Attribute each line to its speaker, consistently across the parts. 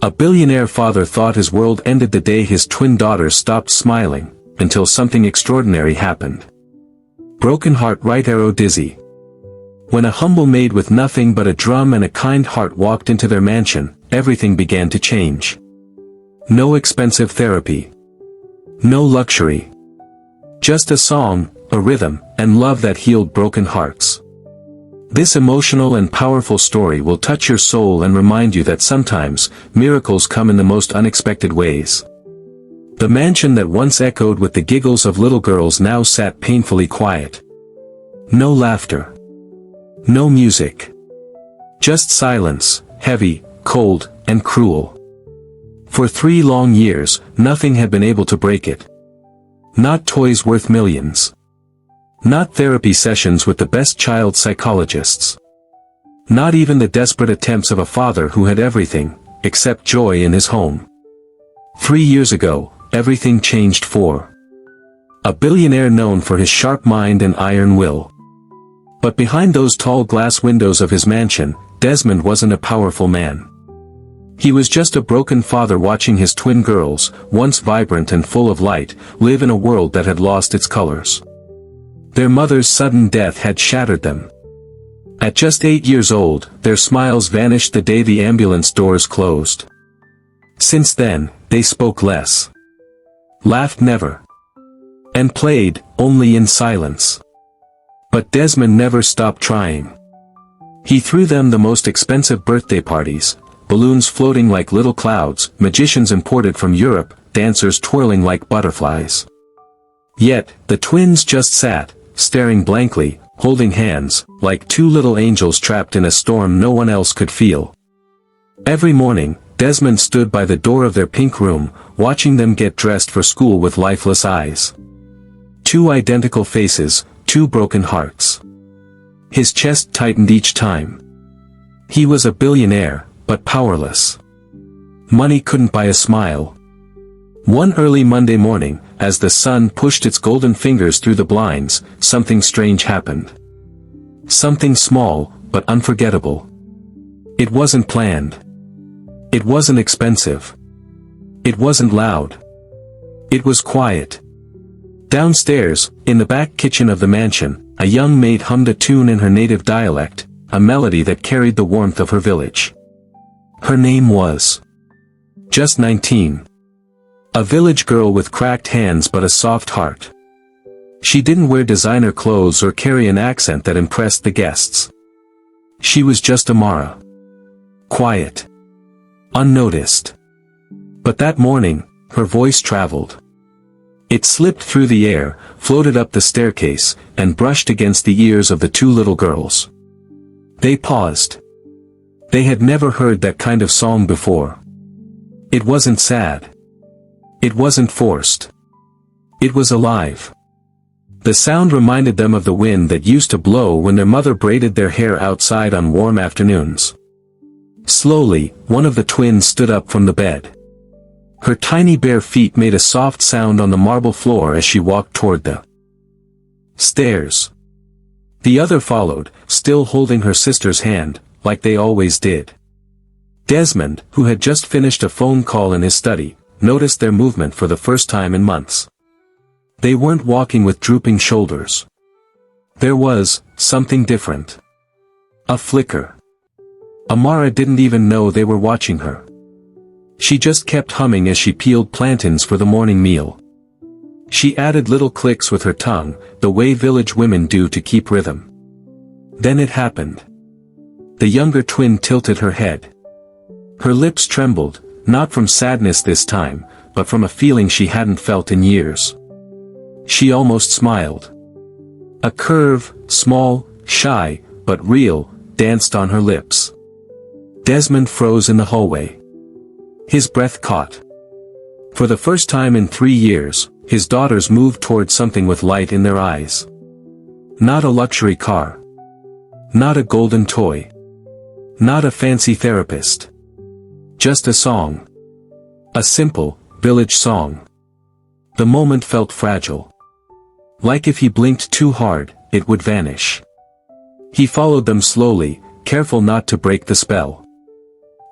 Speaker 1: A billionaire father thought his world ended the day his twin daughters stopped smiling, until something extraordinary happened. Broken heart, right arrow dizzy. When a humble maid with nothing but a drum and a kind heart walked into their mansion, everything began to change. No expensive therapy. No luxury. Just a song, a rhythm, and love that healed broken hearts. This emotional and powerful story will touch your soul and remind you that sometimes, miracles come in the most unexpected ways. The mansion that once echoed with the giggles of little girls now sat painfully quiet. No laughter. No music. Just silence, heavy, cold, and cruel. For 3 long years, nothing had been able to break it. Not toys worth millions. Not therapy sessions with the best child psychologists. Not even the desperate attempts of a father who had everything, except joy in his home. 3 years ago, everything changed for a billionaire known for his sharp mind and iron will. But behind those tall glass windows of his mansion, Desmond wasn't a powerful man. He was just a broken father watching his twin girls, once vibrant and full of light, live in a world that had lost its colors. Their mother's sudden death had shattered them. At just 8 years old, their smiles vanished the day the ambulance doors closed. Since then, they spoke less. Laughed never. And played, only in silence. But Desmond never stopped trying. He threw them the most expensive birthday parties, balloons floating like little clouds, magicians imported from Europe, dancers twirling like butterflies. Yet, the twins just sat, staring blankly, holding hands, like 2 little angels trapped in a storm no one else could feel. Every morning, Desmond stood by the door of their pink room, watching them get dressed for school with lifeless eyes. 2 identical faces, 2 broken hearts. His chest tightened each time. He was a billionaire, but powerless. Money couldn't buy a smile. One early Monday morning, as the sun pushed its golden fingers through the blinds, something strange happened. Something small, but unforgettable. It wasn't planned. It wasn't expensive. It wasn't loud. It was quiet. Downstairs, in the back kitchen of the mansion, a young maid hummed a tune in her native dialect, a melody that carried the warmth of her village. Her name was just 19. A village girl with cracked hands but a soft heart. She didn't wear designer clothes or carry an accent that impressed the guests. She was just Amara. Quiet. Unnoticed. But that morning, her voice traveled. It slipped through the air, floated up the staircase, and brushed against the ears of the 2 little girls. They paused. They had never heard that kind of song before. It wasn't sad. It wasn't forced. It was alive. The sound reminded them of the wind that used to blow when their mother braided their hair outside on warm afternoons. Slowly, one of the twins stood up from the bed. Her tiny bare feet made a soft sound on the marble floor as she walked toward the stairs. The other followed, still holding her sister's hand, like they always did. Desmond, who had just finished a phone call in his study, noticed their movement for the first time in months. They weren't walking with drooping shoulders. There was something different. A flicker. Amara didn't even know they were watching her. She just kept humming as she peeled plantains for the morning meal. She added little clicks with her tongue, the way village women do to keep rhythm. Then it happened. The younger twin tilted her head. Her lips trembled, not from sadness this time, but from a feeling she hadn't felt in years. She almost smiled. A curve, small, shy, but real, danced on her lips. Desmond froze in the hallway. His breath caught. For the first time in 3 years, his daughters moved toward something with light in their eyes. Not a luxury car. Not a golden toy. Not a fancy therapist. Just a song. A simple, village song. The moment felt fragile. Like if he blinked too hard, it would vanish. He followed them slowly, careful not to break the spell.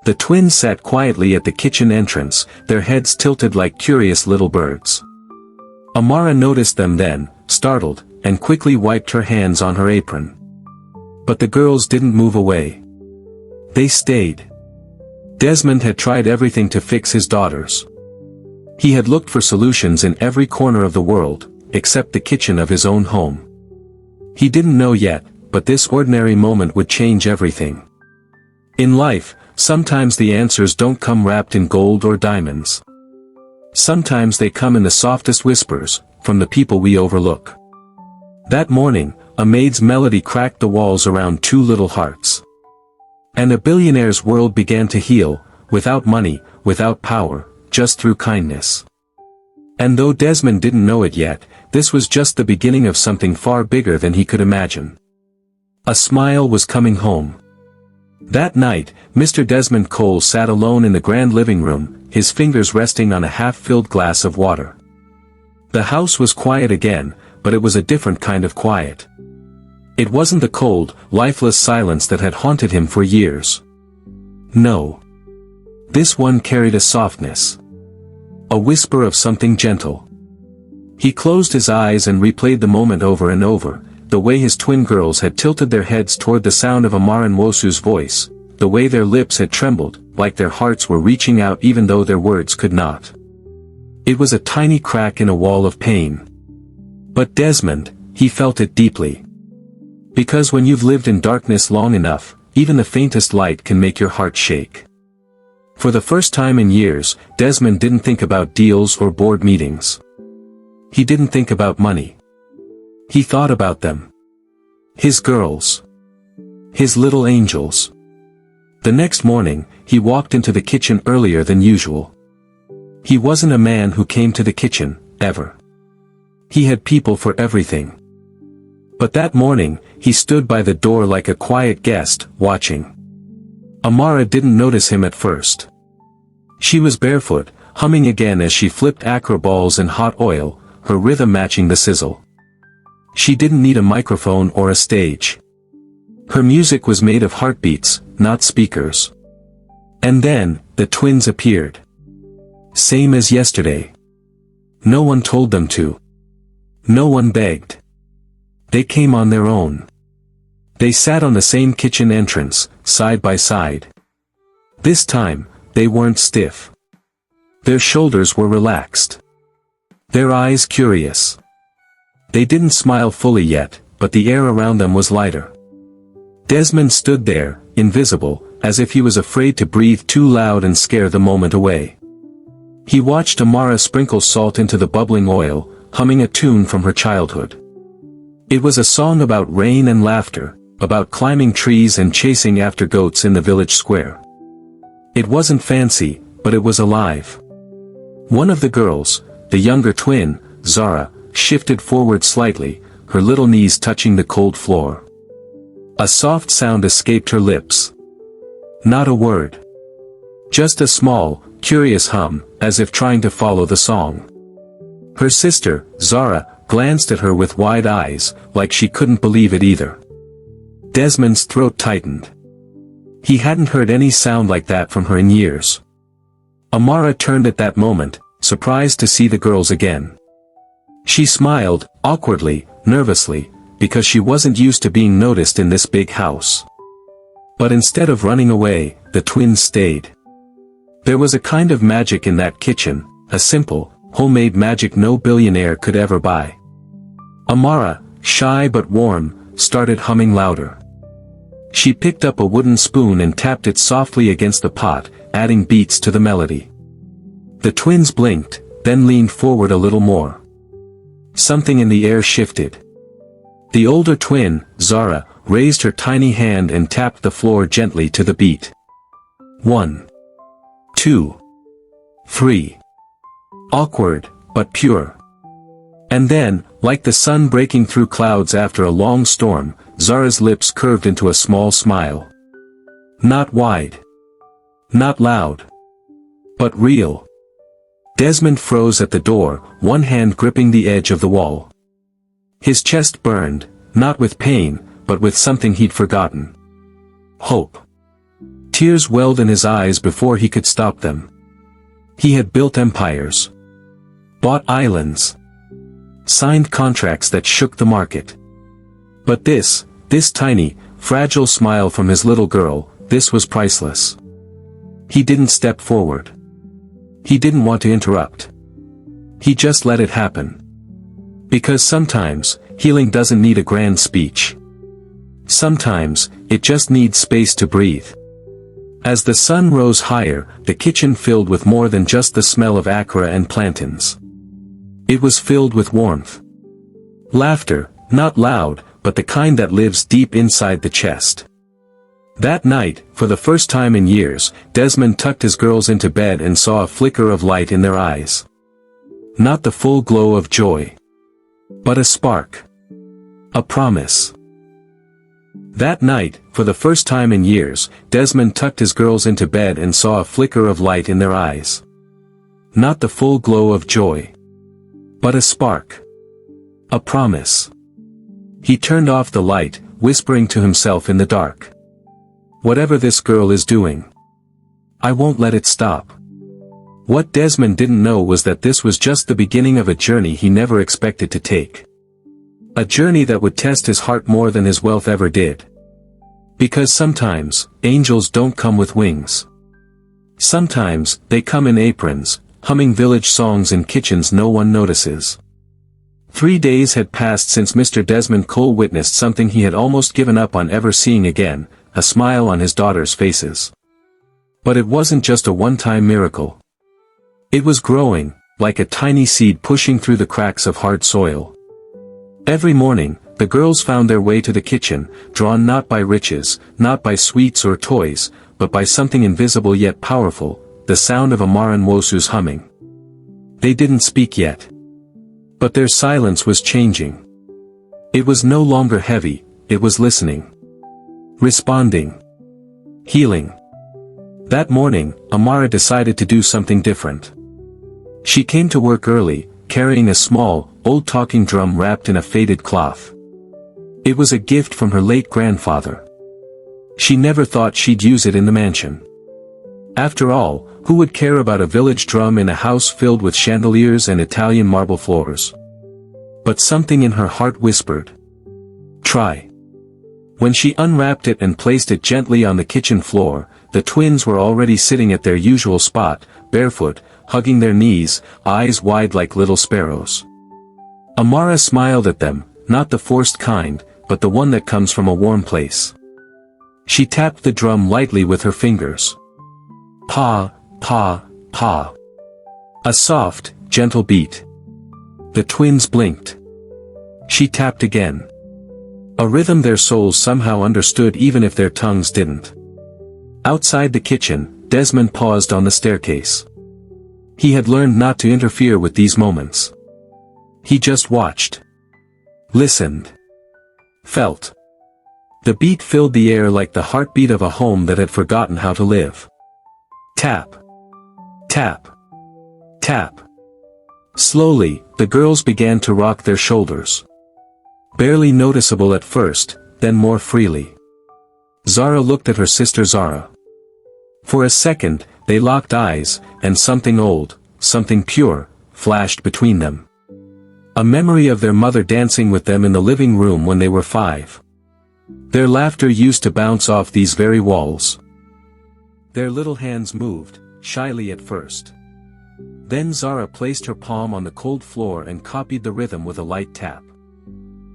Speaker 1: The twins sat quietly at the kitchen entrance, their heads tilted like curious little birds. Amara noticed them then, startled, and quickly wiped her hands on her apron. But the girls didn't move away. They stayed. Desmond had tried everything to fix his daughters. He had looked for solutions in every corner of the world, except the kitchen of his own home. He didn't know yet, but this ordinary moment would change everything. In life, sometimes the answers don't come wrapped in gold or diamonds. Sometimes they come in the softest whispers, from the people we overlook. That morning, a maid's melody cracked the walls around two little hearts. And a billionaire's world began to heal, without money, without power, just through kindness. And though Desmond didn't know it yet, this was just the beginning of something far bigger than he could imagine. A smile was coming home. That night, Mr. Desmond Cole sat alone in the grand living room, his fingers resting on a half-filled glass of water. The house was quiet again, but it was a different kind of quiet. It wasn't the cold, lifeless silence that had haunted him for years. No. This one carried a softness. A whisper of something gentle. He closed his eyes and replayed the moment over and over, the way his twin girls had tilted their heads toward the sound of Amara Nwosu's voice, the way their lips had trembled, like their hearts were reaching out even though their words could not. It was a tiny crack in a wall of pain. But Desmond, he felt it deeply. Because when you've lived in darkness long enough, even the faintest light can make your heart shake. For the first time in years, Desmond didn't think about deals or board meetings. He didn't think about money. He thought about them. His girls. His little angels. The next morning, he walked into the kitchen earlier than usual. He wasn't a man who came to the kitchen, ever. He had people for everything. But that morning, he stood by the door like a quiet guest, watching. Amara didn't notice him at first. She was barefoot, humming again as she flipped acro balls in hot oil, her rhythm matching the sizzle. She didn't need a microphone or a stage. Her music was made of heartbeats, not speakers. And then, the twins appeared. Same as yesterday. No one told them to. No one begged. They came on their own. They sat on the same kitchen entrance, side by side. This time, they weren't stiff. Their shoulders were relaxed. Their eyes curious. They didn't smile fully yet, but the air around them was lighter. Desmond stood there, invisible, as if he was afraid to breathe too loud and scare the moment away. He watched Amara sprinkle salt into the bubbling oil, humming a tune from her childhood. It was a song about rain and laughter, about climbing trees and chasing after goats in the village square. It wasn't fancy, but it was alive. One of the girls, the younger twin, Zara, shifted forward slightly, her little knees touching the cold floor. A soft sound escaped her lips. Not a word. Just a small, curious hum, as if trying to follow the song. Her sister, Zara, glanced at her with wide eyes, like she couldn't believe it either. Desmond's throat tightened. He hadn't heard any sound like that from her in years. Amara turned at that moment, surprised to see the girls again. She smiled, awkwardly, nervously, because she wasn't used to being noticed in this big house. But instead of running away, the twins stayed. There was a kind of magic in that kitchen, a simple, homemade magic no billionaire could ever buy. Amara, shy but warm, started humming louder. She picked up a wooden spoon and tapped it softly against the pot, adding beats to the melody. The twins blinked, then leaned forward a little more. Something in the air shifted. The older twin, Zara, raised her tiny hand and tapped the floor gently to the beat. 1, 2, 3. Awkward, but pure. And then, like the sun breaking through clouds after a long storm, Zara's lips curved into a small smile. Not wide. Not loud. But real. Desmond froze at the door, one hand gripping the edge of the wall. His chest burned, not with pain, but with something he'd forgotten. Hope. Tears welled in his eyes before he could stop them. He had built empires, bought islands, signed contracts that shook the market. But this tiny, fragile smile from his little girl, this was priceless. He didn't step forward. He didn't want to interrupt. He just let it happen. Because sometimes, healing doesn't need a grand speech. Sometimes, it just needs space to breathe. As the sun rose higher, the kitchen filled with more than just the smell of akra and plantains. It was filled with warmth. Laughter, not loud, but the kind that lives deep inside the chest. That night, for the first time in years, Desmond tucked his girls into bed and saw a flicker of light in their eyes. Not the full glow of joy, but a spark. A promise. That night, for the first time in years, Desmond tucked his girls into bed and saw a flicker of light in their eyes. Not the full glow of joy, but a spark. A promise. He turned off the light, whispering to himself in the dark. Whatever this girl is doing, I won't let it stop. What Desmond didn't know was that this was just the beginning of a journey he never expected to take. A journey that would test his heart more than his wealth ever did. Because sometimes, angels don't come with wings. Sometimes, they come in aprons, humming village songs in kitchens no one notices. 3 days had passed since Mr. Desmond Cole witnessed something he had almost given up on ever seeing again, a smile on his daughters' faces. But it wasn't just a one-time miracle. It was growing, like a tiny seed pushing through the cracks of hard soil. Every morning, the girls found their way to the kitchen, drawn not by riches, not by sweets or toys, but by something invisible yet powerful, the sound of Amara Nwosu's humming. They didn't speak yet. But their silence was changing. It was no longer heavy, it was listening. Responding. Healing. That morning, Amara decided to do something different. She came to work early, carrying a small, old talking drum wrapped in a faded cloth. It was a gift from her late grandfather. She never thought she'd use it in the mansion. After all, who would care about a village drum in a house filled with chandeliers and Italian marble floors? But something in her heart whispered, "Try." When she unwrapped it and placed it gently on the kitchen floor, the twins were already sitting at their usual spot, barefoot, hugging their knees, eyes wide like little sparrows. Amara smiled at them, not the forced kind, but the one that comes from a warm place. She tapped the drum lightly with her fingers. Pa, pa, pa. A soft, gentle beat. The twins blinked. She tapped again. A rhythm their souls somehow understood even if their tongues didn't. Outside the kitchen, Desmond paused on the staircase. He had learned not to interfere with these moments. He just watched. Listened. Felt. The beat filled the air like the heartbeat of a home that had forgotten how to live. Tap. Tap. Tap. Slowly, the girls began to rock their shoulders. Barely noticeable at first, then more freely. Zara looked at her sister Zara. For a second, they locked eyes, and something old, something pure, flashed between them. A memory of their mother dancing with them in the living room when they were 5. Their laughter used to bounce off these very walls. Their little hands moved, shyly at first. Then Zara placed her palm on the cold floor and copied the rhythm with a light tap.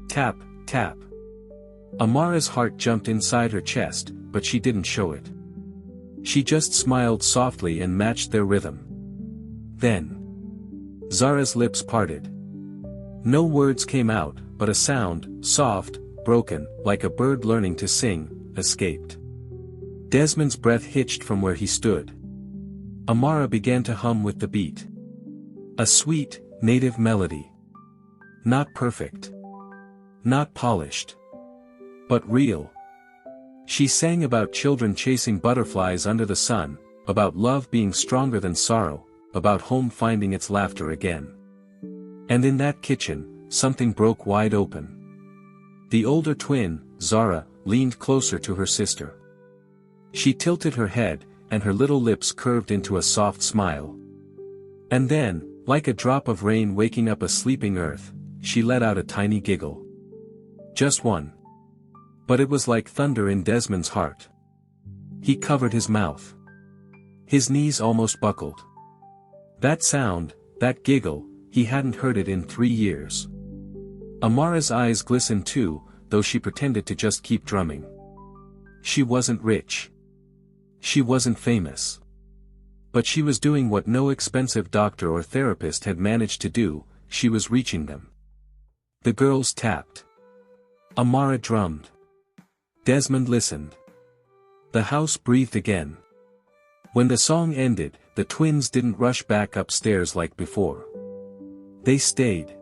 Speaker 1: Tap, tap. Amara's heart jumped inside her chest, but she didn't show it. She just smiled softly and matched their rhythm. Then, Zara's lips parted. No words came out, but a sound, soft, broken, like a bird learning to sing, escaped. Desmond's breath hitched from where he stood. Amara began to hum with the beat. A sweet, native melody. Not perfect. Not polished. But real. She sang about children chasing butterflies under the sun, about love being stronger than sorrow, about home finding its laughter again. And in that kitchen, something broke wide open. The older twin, Zara, leaned closer to her sister. She tilted her head, and her little lips curved into a soft smile. And then, like a drop of rain waking up a sleeping earth, she let out a tiny giggle. Just one. But it was like thunder in Desmond's heart. He covered his mouth. His knees almost buckled. That sound, that giggle, he hadn't heard it in 3 years. Amara's eyes glistened too, though she pretended to just keep drumming. She wasn't rich. She wasn't famous. But she was doing what no expensive doctor or therapist had managed to do, she was reaching them. The girls tapped. Amara drummed. Desmond listened. The house breathed again. When the song ended, the twins didn't rush back upstairs like before. They stayed.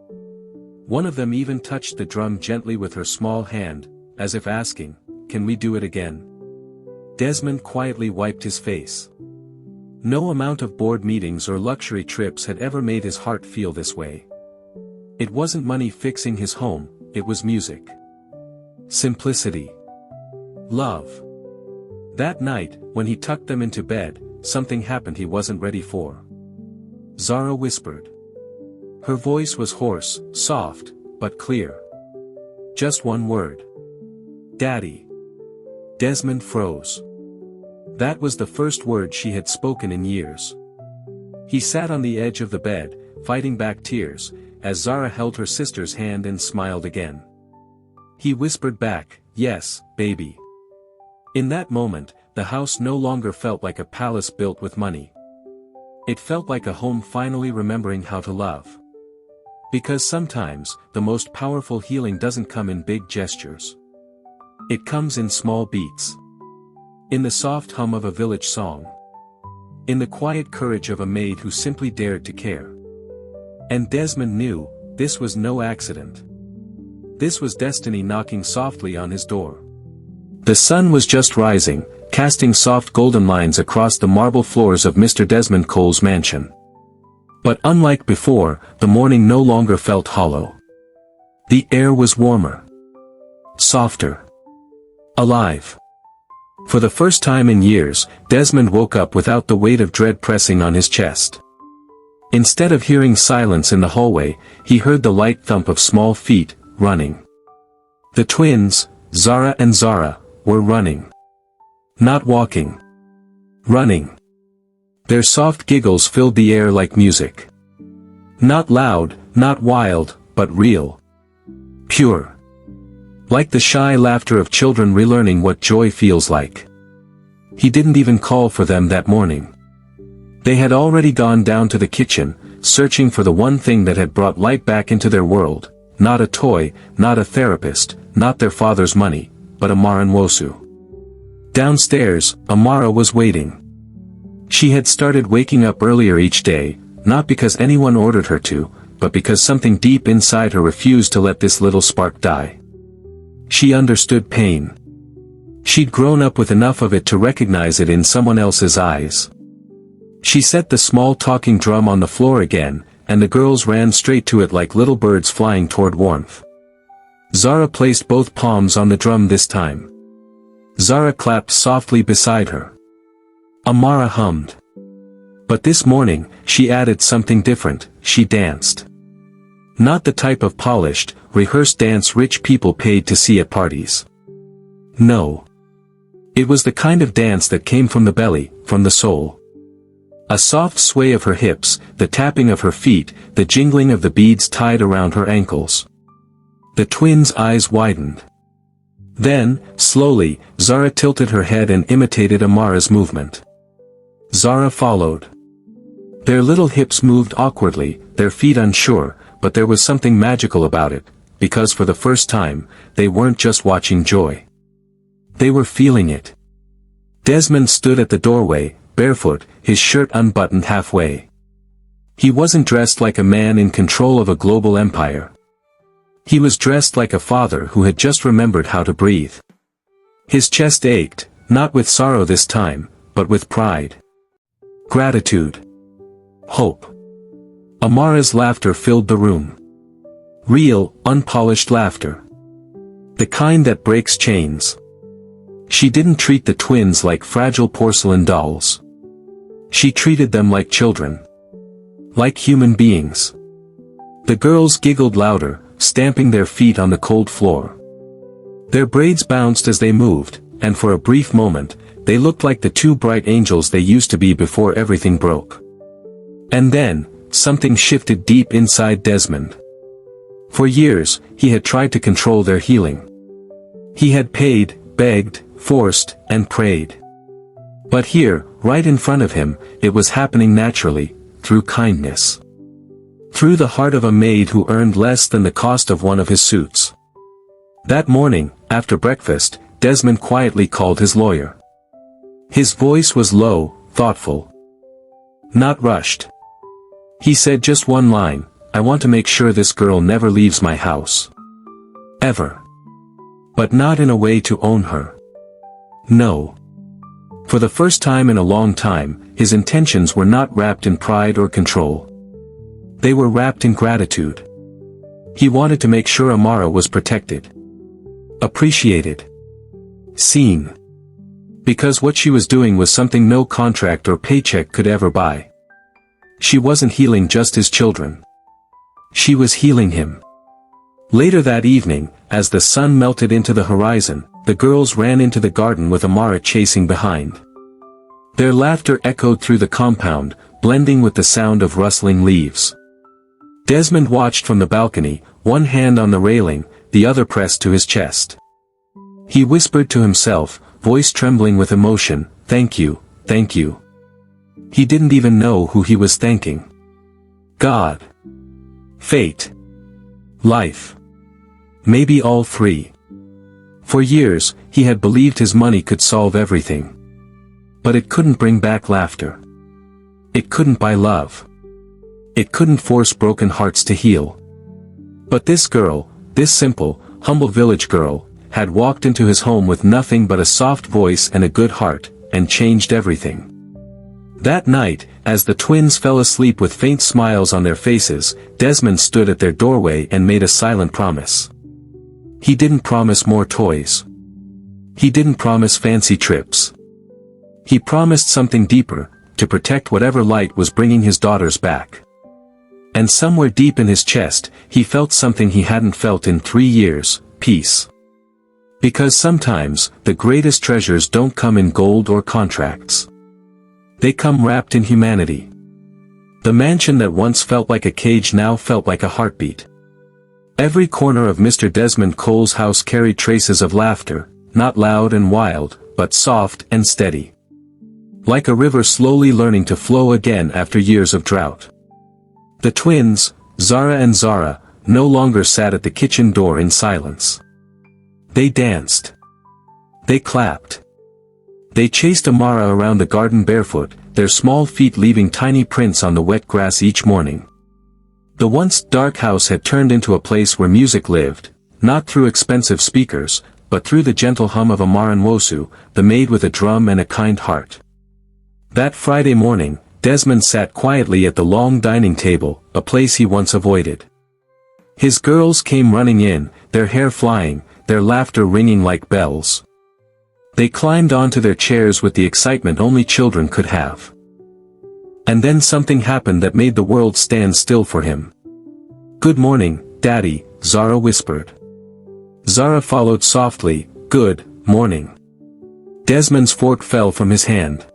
Speaker 1: One of them even touched the drum gently with her small hand, as if asking, "Can we do it again?" Desmond quietly wiped his face. No amount of board meetings or luxury trips had ever made his heart feel this way. It wasn't money fixing his home, it was music. Simplicity. Love. That night, when he tucked them into bed, something happened he wasn't ready for. Zara whispered. Her voice was hoarse, soft, but clear. Just one word. Daddy. Desmond froze. That was the first word she had spoken in years. He sat on the edge of the bed, fighting back tears, as Zara held her sister's hand and smiled again. He whispered back, "Yes, baby." In that moment, the house no longer felt like a palace built with money. It felt like a home finally remembering how to love. Because sometimes, the most powerful healing doesn't come in big gestures. It comes in small beats. In the soft hum of a village song. In the quiet courage of a maid who simply dared to care. And Desmond knew, this was no accident. This was destiny knocking softly on his door. The sun was just rising, casting soft golden lines across the marble floors of Mr. Desmond Cole's mansion. But unlike before, the morning no longer felt hollow. The air was warmer. Softer. Alive. For the first time in years, Desmond woke up without the weight of dread pressing on his chest. Instead of hearing silence in the hallway, he heard the light thump of small feet, running. The twins, Zara and Zara, were running. Not walking. Running. Their soft giggles filled the air like music. Not loud, not wild, but real. Pure. Like the shy laughter of children relearning what joy feels like. He didn't even call for them that morning. They had already gone down to the kitchen, searching for the one thing that had brought light back into their world, not a toy, not a therapist, not their father's money, but Amara Nwosu. Downstairs, Amara was waiting. She had started waking up earlier each day, not because anyone ordered her to, but because something deep inside her refused to let this little spark die. She understood pain. She'd grown up with enough of it to recognize it in someone else's eyes. She set the small talking drum on the floor again, and the girls ran straight to it like little birds flying toward warmth. Zara placed both palms on the drum this time. Zara clapped softly beside her. Amara hummed. But this morning, she added something different, she danced. Not the type of polished, rehearsed dance rich people paid to see at parties. No. It was the kind of dance that came from the belly, from the soul. A soft sway of her hips, the tapping of her feet, the jingling of the beads tied around her ankles. The twins' eyes widened. Then, slowly, Zara tilted her head and imitated Amara's movement. Zara followed. Their little hips moved awkwardly, their feet unsure, but there was something magical about it, because for the first time, they weren't just watching joy. They were feeling it. Desmond stood at the doorway, barefoot, his shirt unbuttoned halfway. He wasn't dressed like a man in control of a global empire. He was dressed like a father who had just remembered how to breathe. His chest ached, not with sorrow this time, but with pride. Gratitude. Hope. Amara's laughter filled the room. Real, unpolished laughter. The kind that breaks chains. She didn't treat the twins like fragile porcelain dolls. She treated them like children. Like human beings. The girls giggled louder, stamping their feet on the cold floor. Their braids bounced as they moved, and for a brief moment, they looked like the two bright angels they used to be before everything broke. And then, something shifted deep inside Desmond. For years, he had tried to control their healing. He had paid, begged, forced, and prayed. But here, right in front of him, it was happening naturally, through kindness. Through the heart of a maid who earned less than the cost of one of his suits. That morning, after breakfast, Desmond quietly called his lawyer. His voice was low, thoughtful. Not rushed. He said just one line, "I want to make sure this girl never leaves my house. Ever. But not in a way to own her. No." For the first time in a long time, his intentions were not wrapped in pride or control. They were wrapped in gratitude. He wanted to make sure Amara was protected. Appreciated. Seen. Because what she was doing was something no contract or paycheck could ever buy. She wasn't healing just his children. She was healing him. Later that evening, as the sun melted into the horizon, the girls ran into the garden with Amara chasing behind. Their laughter echoed through the compound, blending with the sound of rustling leaves. Desmond watched from the balcony, one hand on the railing, the other pressed to his chest. He whispered to himself, voice trembling with emotion, "Thank you, thank you." He didn't even know who he was thanking. God. Fate. Life. Maybe all three. For years, he had believed his money could solve everything. But it couldn't bring back laughter. It couldn't buy love. It couldn't force broken hearts to heal. But this girl, this simple, humble village girl, had walked into his home with nothing but a soft voice and a good heart, and changed everything. That night, as the twins fell asleep with faint smiles on their faces, Desmond stood at their doorway and made a silent promise. He didn't promise more toys. He didn't promise fancy trips. He promised something deeper, to protect whatever light was bringing his daughters back. And somewhere deep in his chest, he felt something he hadn't felt in 3 years, peace. Because sometimes, the greatest treasures don't come in gold or contracts. They come wrapped in humanity. The mansion that once felt like a cage now felt like a heartbeat. Every corner of Mr. Desmond Cole's house carried traces of laughter, not loud and wild, but soft and steady. Like a river slowly learning to flow again after years of drought. The twins, Zara and Zara, no longer sat at the kitchen door in silence. They danced. They clapped. They chased Amara around the garden barefoot, their small feet leaving tiny prints on the wet grass each morning. The once dark house had turned into a place where music lived, not through expensive speakers, but through the gentle hum of Amara Nwosu, the maid with a drum and a kind heart. That Friday morning, Desmond sat quietly at the long dining table, a place he once avoided. His girls came running in, their hair flying, their laughter ringing like bells. They climbed onto their chairs with the excitement only children could have. And then something happened that made the world stand still for him. "Good morning, Daddy," Zara whispered. Zara followed softly, "Good morning." Desmond's fork fell from his hand.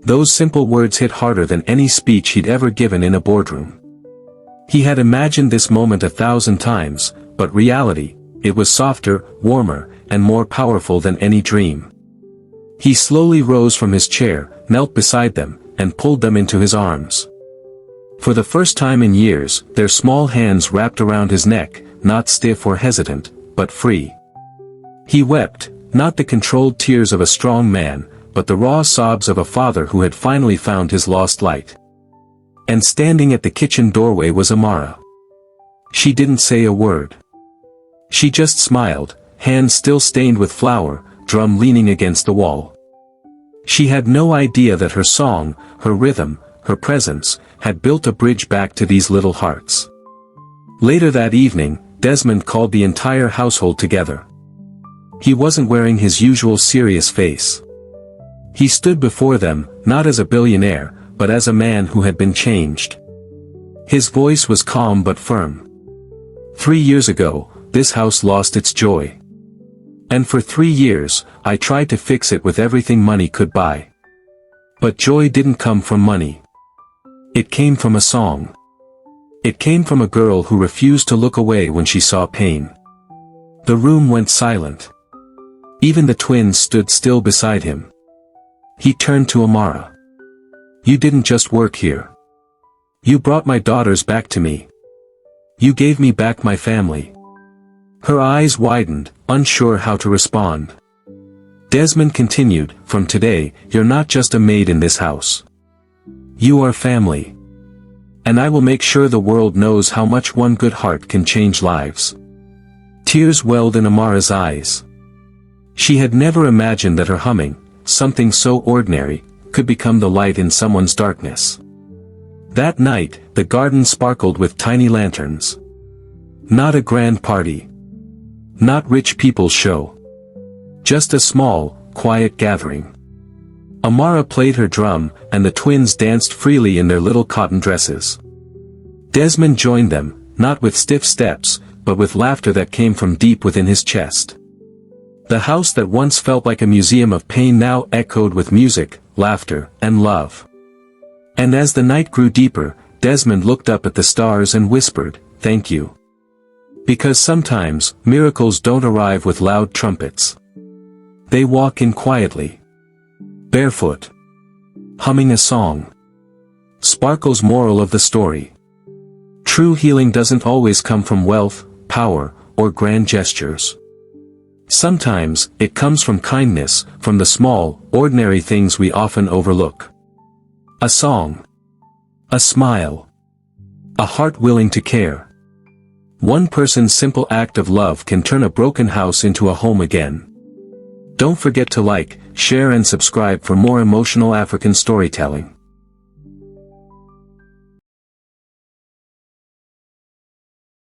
Speaker 1: Those simple words hit harder than any speech he'd ever given in a boardroom. He had imagined this moment 1,000 times, but reality, it was softer, warmer, and more powerful than any dream. He slowly rose from his chair, knelt beside them, and pulled them into his arms. For the first time in years, their small hands wrapped around his neck, not stiff or hesitant, but free. He wept, not the controlled tears of a strong man, but the raw sobs of a father who had finally found his lost light. And standing at the kitchen doorway was Amara. She didn't say a word. She just smiled, hands still stained with flour, drum leaning against the wall. She had no idea that her song, her rhythm, her presence, had built a bridge back to these little hearts. Later that evening, Desmond called the entire household together. He wasn't wearing his usual serious face. He stood before them, not as a billionaire, but as a man who had been changed. His voice was calm but firm. 3 years ago, this house lost its joy. And for 3 years, I tried to fix it with everything money could buy. But joy didn't come from money. It came from a song. It came from a girl who refused to look away when she saw pain. The room went silent. Even the twins stood still beside him. He turned to Amara. You didn't just work here. You brought my daughters back to me. You gave me back my family. Her eyes widened, unsure how to respond. Desmond continued, from today, you're not just a maid in this house. You are family. And I will make sure the world knows how much one good heart can change lives. Tears welled in Amara's eyes. She had never imagined that her humming, something so ordinary, could become the light in someone's darkness. That night, the garden sparkled with tiny lanterns. Not a grand party. Not rich people's show. Just a small, quiet gathering. Amara played her drum, and the twins danced freely in their little cotton dresses. Desmond joined them, not with stiff steps, but with laughter that came from deep within his chest. The house that once felt like a museum of pain now echoed with music, laughter, and love. And as the night grew deeper, Desmond looked up at the stars and whispered, "Thank you." Because sometimes, miracles don't arrive with loud trumpets. They walk in quietly. Barefoot. Humming a song. Sparkle's moral of the story. True healing doesn't always come from wealth, power, or grand gestures. Sometimes, it comes from kindness, from the small, ordinary things we often overlook. A song. A smile. A heart willing to care. One person's simple act of love can turn a broken house into a home again. Don't forget to like, share and subscribe for more emotional African storytelling.